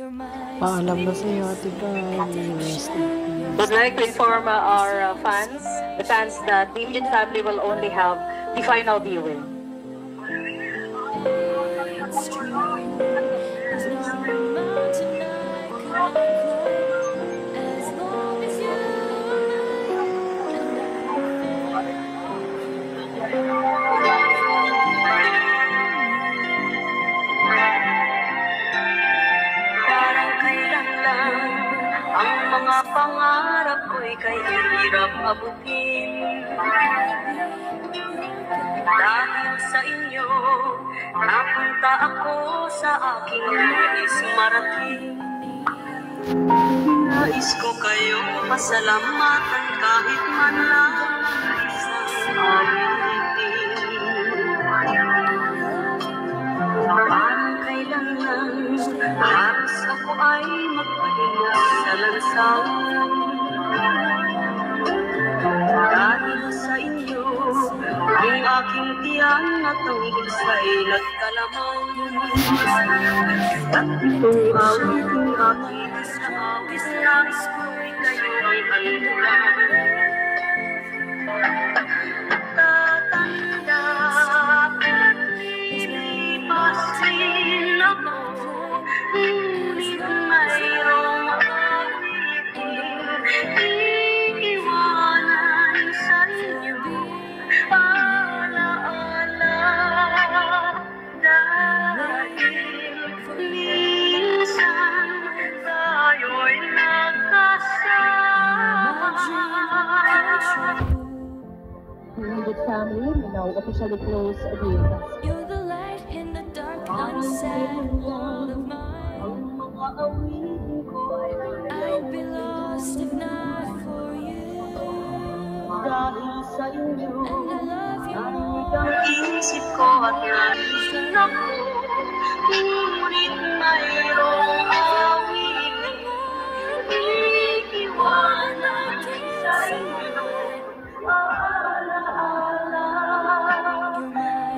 Paalam na sa'yo, Ate Kylie. Rest in peace. Would like to inform our fans, the fans that the immediate family will only have the final viewing. Ang mga pangarap ko'y kahirap abutin. Dahil sa inyo, napunta ako sa aking nais marating. Nais ko kayong pasalamatan kahit man lang isang awitin. Parang kailan lang halos ako ay magpahinga sa lansangan. Dahil sa inyo, ang aking tiyan at ang bulsa'y nagkalamang. At itong awiting aking sa awis nais ko'y kayo ang handulan. Tatanda at lilipasin ako, ngunit mayroong awiting iiwanan sa inyo. Alaala, dahil minsan tayo'y nagkasama. Immediate family will now officially close the event. You're the light in the dark, unsaid world of mine. Ang mga awitin ko ay I'd be lost if not for you. dahil sa inyo. And I love you Narinig more. ang isip ko at narinig ako, ngunit mayroong awitin iiwanan sa inyo. Alaala,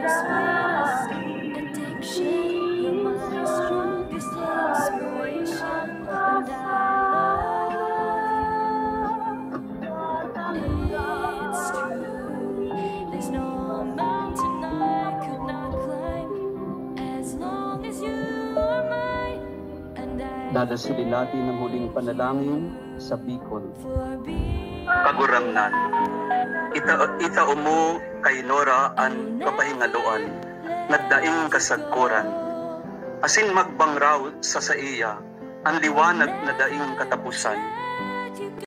You're my sweetest addiction. You're my strongest inspiration. And I love you. It's true. There's no mountain I could not climb as long as you are mine. And I Dadasalin natin ang huling panalangin sa Bicol. for being Kagurangnan, itao mo kay Nora ang kapahingaluan, nagdaing kasagkuran. Asin magbangraw sa iya, ang liwanag na daing katapusan.